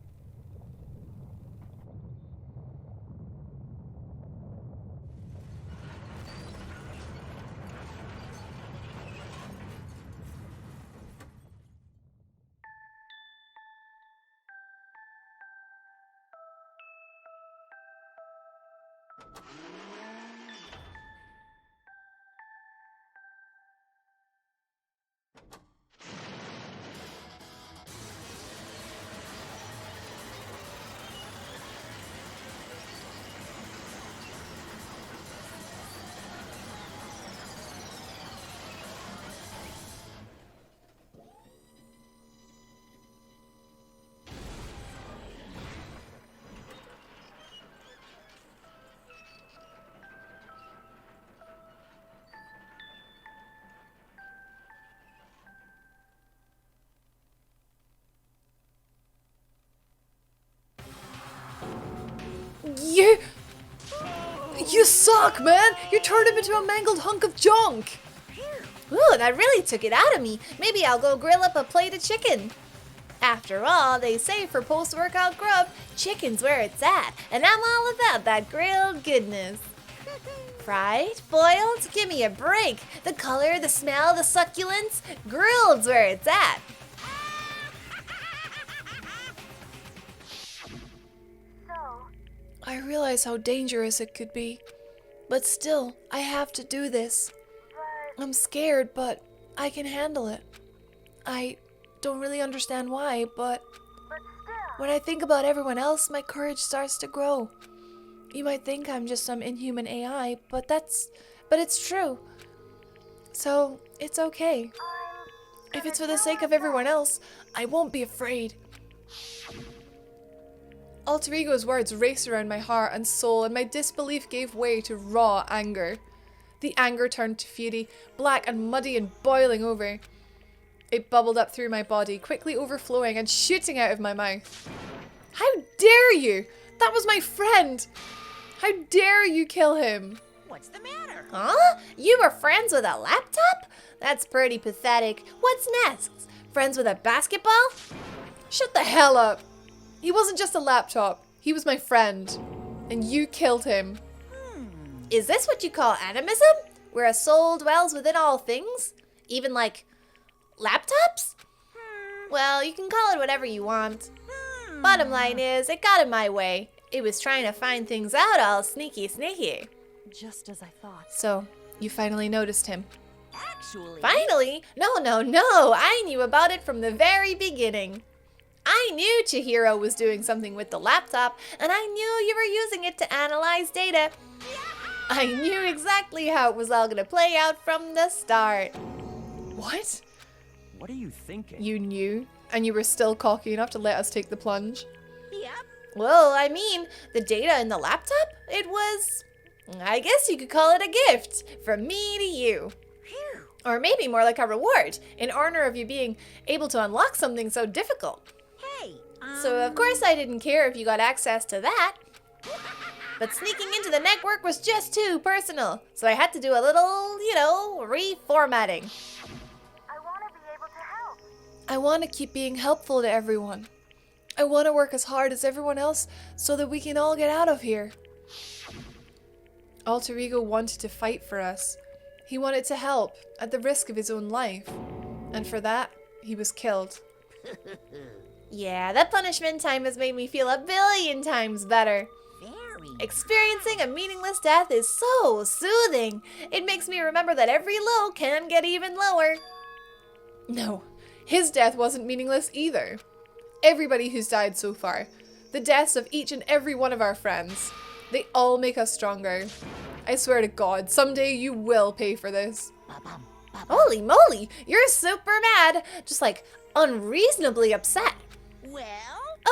You suck, man! You turned him into a mangled hunk of junk! Ooh, that really took it out of me. Maybe I'll go grill up a plate of chicken. After all, they say for post-workout grub, chicken's where it's at, and I'm all about that grilled goodness. Fried, boiled, give me a break. The color, the smell, the succulence, grilled's where it's at. I realize how dangerous it could be, but still, I have to do this. I'm scared, but I can handle it. I don't really understand why, but when I think about everyone else, my courage starts to grow. You might think I'm just some inhuman AI, but it's true. So, it's okay. If it's for the sake of everyone else, I won't be afraid. Alter Ego's words raced around my heart and soul, and my disbelief gave way to raw anger. The anger turned to fury, black and muddy and boiling over. It bubbled up through my body, quickly overflowing and shooting out of my mouth. How dare you! That was my friend! How dare you kill him? What's the matter? Huh? You were friends with a laptop? That's pretty pathetic. What's next? Friends with a basketball? Shut the hell up! He wasn't just a laptop. He was my friend. And you killed him. Is this what you call animism? Where a soul dwells within all things? Even like laptops? Well, you can call it whatever you want. Bottom line is, it got in my way. It was trying to find things out all sneaky. Just as I thought. So, you finally noticed him. Actually... Finally? No. I knew about it from the very beginning. I knew Chihiro was doing something with the laptop, and I knew you were using it to analyze data. I knew exactly how it was all gonna play out from the start. What? What are you thinking? You knew? And you were still cocky enough to let us take the plunge? Yep. Well, I mean, the data in the laptop, it was, I guess you could call it a gift from me to you. Or maybe more like a reward, in honor of you being able to unlock something so difficult. Hey, So of course I didn't care if you got access to that. But sneaking into the network was just too personal, so I had to do a little, reformatting. I want to be able to help. I want to keep being helpful to everyone. I want to work as hard as everyone else so that we can all get out of here. Alter Ego wanted to fight for us. He wanted to help, at the risk of his own life. And for that, he was killed. Yeah, that punishment time has made me feel a billion times better. very. Experiencing a meaningless death is so soothing. It makes me remember that every low can get even lower. No, his death wasn't meaningless either. Everybody who's died so far, the deaths of each and every one of our friends, they all make us stronger. I swear to God, someday you will pay for this. Holy moly, you're super mad. Just like unreasonably upset. Well,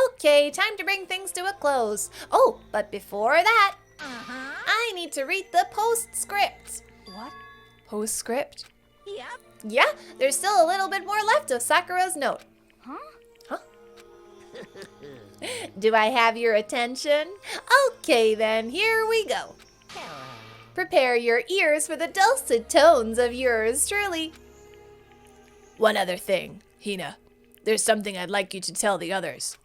Okay, time to bring things to a close. Oh, but before that, I need to read the postscript. What? Postscript? Yep. Yeah, there's still a little bit more left of Sakura's note. Huh? Do I have your attention? Okay then, here we go. Prepare your ears for the dulcet tones of yours truly. One other thing, Hina. There's something I'd like you to tell the others.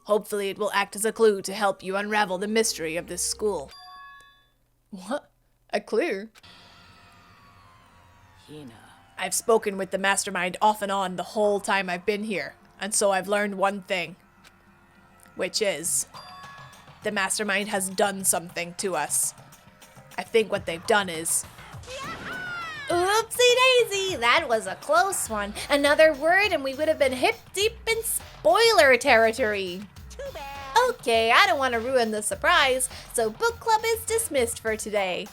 Hopefully it will act as a clue to help you unravel the mystery of this school. What? A clue? Hina. I've spoken with the mastermind off and on the whole time I've been here, and so I've learned one thing. Which is, the mastermind has done something to us. I think what they've done is... Oopsie daisy, that was a close one. Another word and we would have been hip deep in spoiler territory. Too bad. Okay, I don't want to ruin the surprise, so book club is dismissed for today.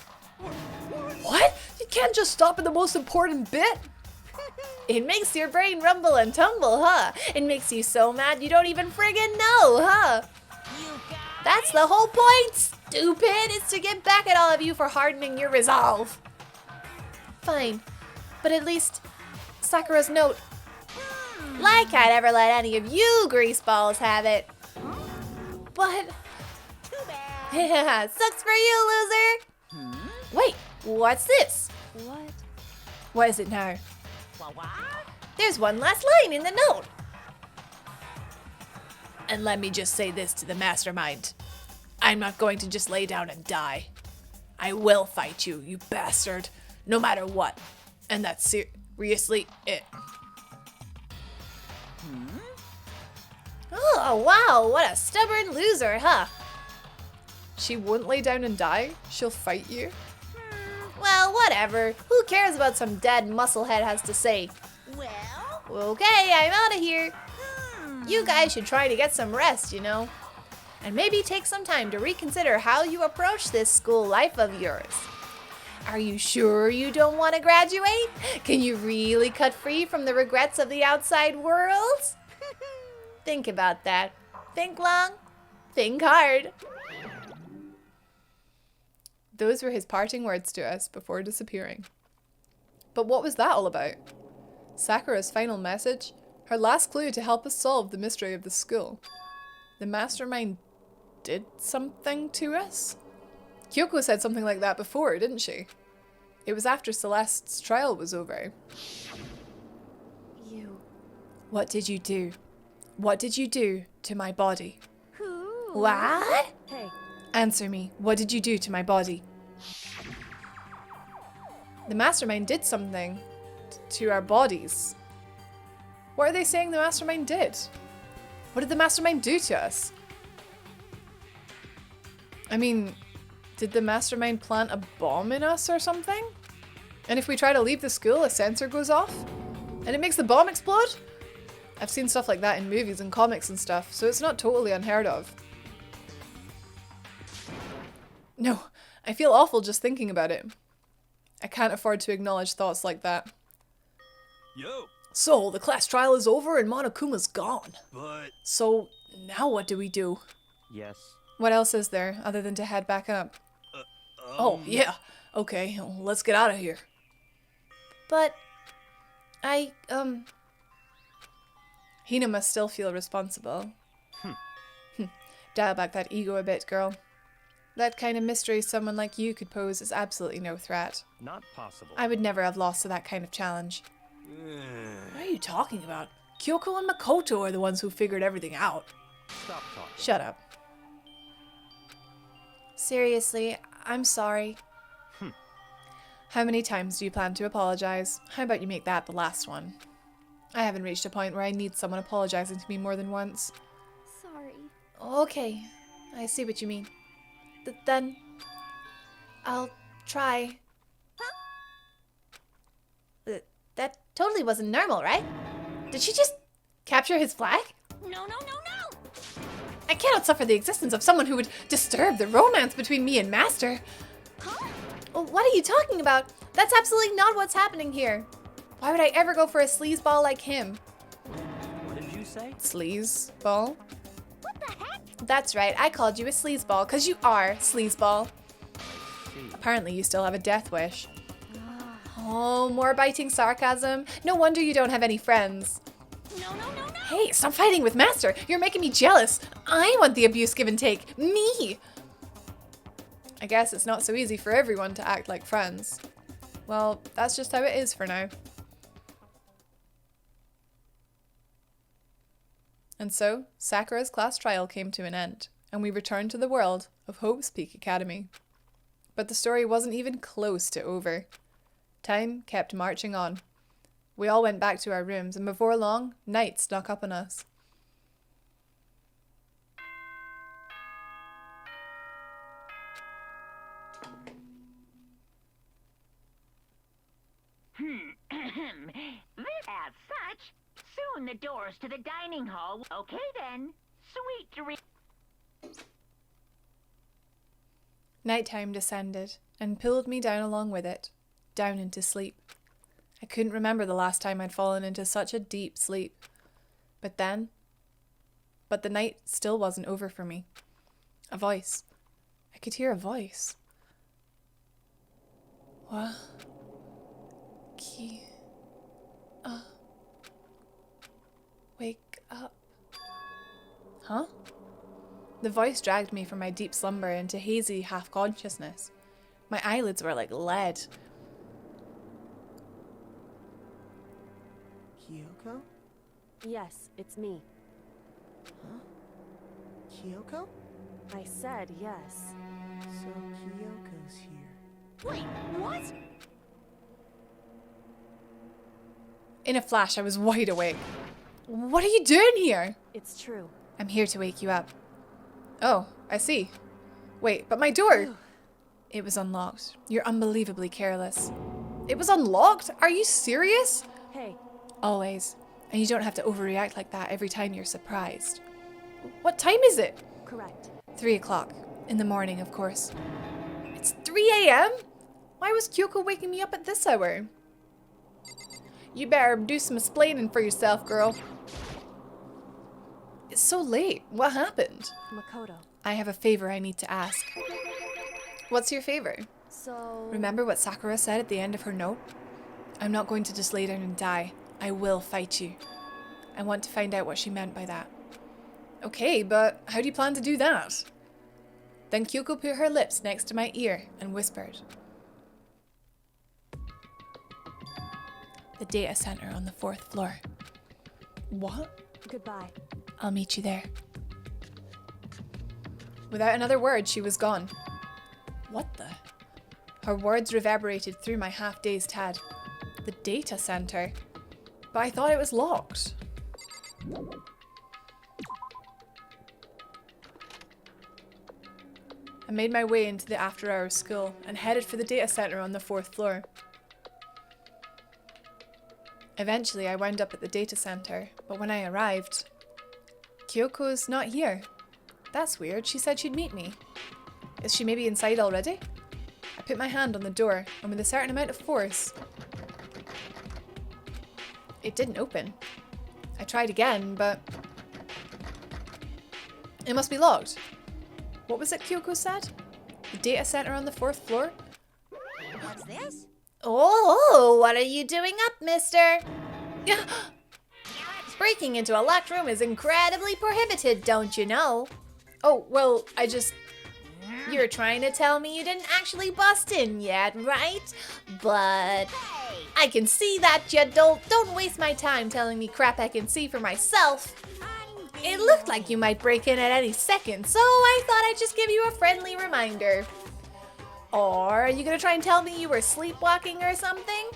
What? You can't just stop at the most important bit? It makes your brain rumble and tumble, huh? It makes you so mad you don't even friggin' know, huh? You got That's the whole point, stupid, is to get back at all of you for hardening your resolve. Fine, but at least Sakura's note. Like I'd ever let any of you greaseballs have it. But, too bad. yeah, sucks for you, loser. Wait, what's this? What? What is it now? What? There's one last line in the note. And let me just say this to the mastermind. I'm not going to just lay down and die. I will fight you, you bastard, no matter what. And that's seriously it. Oh, wow, what a stubborn loser, huh? She won't lay down and die? She'll fight you? Well, whatever. Who cares about some dead musclehead has to say? Well, Okay, I'm out of here. You guys should try to get some rest, you know. And maybe take some time to reconsider how you approach this school life of yours. Are you sure you don't want to graduate? Can you really cut free from the regrets of the outside world? Think about that. Think long, think hard. Those were his parting words to us before disappearing. But what was that all about? Sakura's final message? Her last clue to help us solve the mystery of the school. The mastermind did something to us? Kyoko said something like that before, didn't she? It was after Celeste's trial was over. You. What did you do? What did you do to my body? What? Hey, Answer me. What did you do to my body? The mastermind did something to our bodies. What are they saying the mastermind did? What did the mastermind do to us? I mean, did the mastermind plant a bomb in us or something? And if we try to leave the school, a sensor goes off? And it makes the bomb explode? I've seen stuff like that in movies and comics and stuff, so it's not totally unheard of. No, I feel awful just thinking about it. I can't afford to acknowledge thoughts like that. Yo, So, the class trial is over and Monokuma's gone. but So, now what do we do? Yes. What else is there other than to head back up? Oh, yeah. Okay, let's get out of here. But Hina must still feel responsible. Dial back that ego a bit, girl. That kind of mystery someone like you could pose is absolutely no threat. Not possible. I would never have lost to that kind of challenge. What are you talking about? Kyoko and Makoto are the ones who figured everything out. Stop talking. Shut up. Seriously, I'm sorry. How many times do you plan to apologize? How about you make that the last one? I haven't reached a point where I need someone apologizing to me more than once. Sorry. Okay, I see what you mean. Then, I'll try. that totally wasn't normal, right? Did she just capture his flag? No. I cannot suffer the existence of someone who would disturb the romance between me and Master. Well, what are you talking about? That's absolutely not what's happening here. Why would I ever go for a sleazeball like him? What did you say? Sleazeball? What the heck? That's right, I called you a sleazeball, because you are sleazeball. Apparently you still have a death wish. Oh, more biting sarcasm. No wonder you don't have any friends. No, no, no, no! Hey, stop fighting with Master. You're making me jealous. I want the abuse give and take. Me! I guess it's not so easy for everyone to act like friends. Well, that's just how it is for now. And so, Sakura's class trial came to an end, and we returned to the world of Hope's Peak Academy. But the story wasn't even close to over. Time kept marching on. We all went back to our rooms, and before long, night snuck up on us. As such, soon the doors to the dining hall. Okay then, sweet dreams. Nighttime descended and pulled me down along with it, down into sleep. I couldn't remember the last time I'd fallen into such a deep sleep. But the night still wasn't over for me. A voice. I could hear a voice. What? Wake up. Huh? The voice dragged me from my deep slumber into hazy half-consciousness. My eyelids were like lead. Kyoko? Yes, it's me. Huh? Kyoko? I said yes. So Kyoko's here. Wait, what? In a flash, I was wide awake. What are you doing here? It's true. I'm here to wake you up. Oh, I see. Wait, but my door! It was unlocked. You're unbelievably careless. It was unlocked? Are you serious? Hey, Always. And you don't have to overreact like that every time you're surprised. What time is it? correct. 3 o'clock. In the morning, of course. It's 3 a.m.? Why was Kyoko waking me up at this hour? You better do some explaining for yourself, girl. It's so late. What happened? Makoto. I have a favor I need to ask. What's your favor? So... Remember what Sakura said at the end of her note? I'm not going to just lay down and die. I will fight you. I want to find out what she meant by that. Okay, but how do you plan to do that? Then Kyoko put her lips next to my ear and whispered. The data center on the 4th floor. What? Goodbye. I'll meet you there. Without another word, she was gone. What the? Her words reverberated through my half-dazed head. The data center? But I thought it was locked. I made my way into the after-hours school and headed for the data center on the 4th floor. Eventually, I wound up at the data center, but when I arrived, Kyoko's not here. That's weird. She said she'd meet me. Is she maybe inside already? I put my hand on the door, and with a certain amount of force, it didn't open. I tried again, but it must be locked. What was it Kyoko said? The data center on the 4th floor? What's this? Oh, what are you doing up, mister? Breaking into a locked room is incredibly prohibited, don't you know? Oh, well, You're trying to tell me you didn't actually bust in yet, right? But I can see that you don't waste my time telling me crap I can see for myself. It looked like you might break in at any second, so I thought I'd just give you a friendly reminder. Or are you gonna try and tell me you were sleepwalking or something?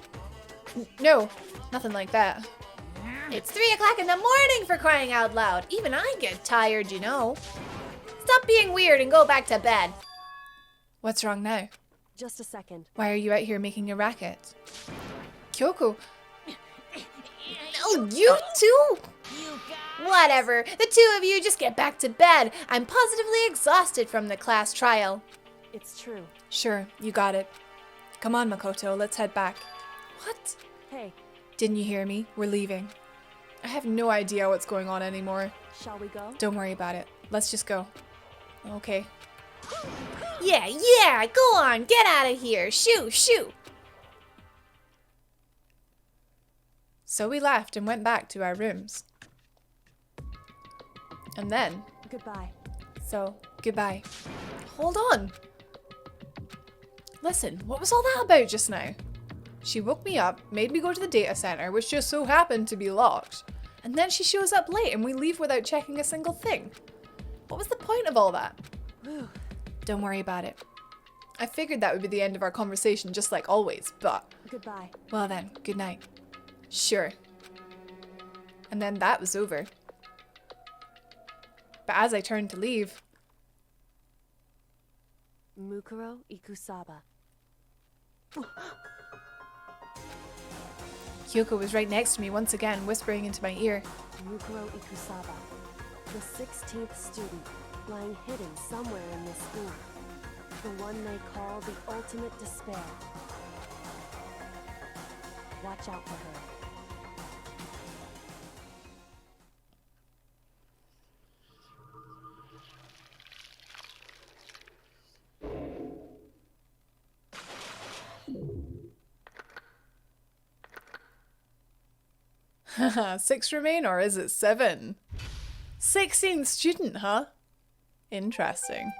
No, nothing like that. It's 3 o'clock in the morning, for crying out loud. Even I get tired, you know. Stop being weird and go back to bed. What's wrong now? Just a second. Why are you out here making a racket? Kyoko, Oh, you too? Whatever. The two of you just get back to bed. I'm positively exhausted from the class trial. It's true. sure, you got it. Come on, Makoto, let's head back. What? Hey, Didn't you hear me? We're leaving. I have no idea what's going on anymore. shall we go? Don't worry about it. Let's just go. Okay. Yeah, go on. Get out of here. Shoo. So we left and went back to our rooms. And then... Goodbye. So, goodbye. Hold on! Listen, what was all that about just now? She woke me up, made me go to the data center, which just so happened to be locked. And then she shows up late and we leave without checking a single thing. What was the point of all that? Don't worry about it. I figured that would be the end of our conversation, just like always, but... Goodbye. Well then, good night. Sure. And then that was over. But as I turned to leave... Mukuro Ikusaba. Kyoko was right next to me once again, whispering into my ear. Mukuro Ikusaba. The 16th student, lying hidden somewhere in this school. The one they call the ultimate despair. Watch out for her. Haha, 6 remain, or is it 7? 16th student, huh? Interesting.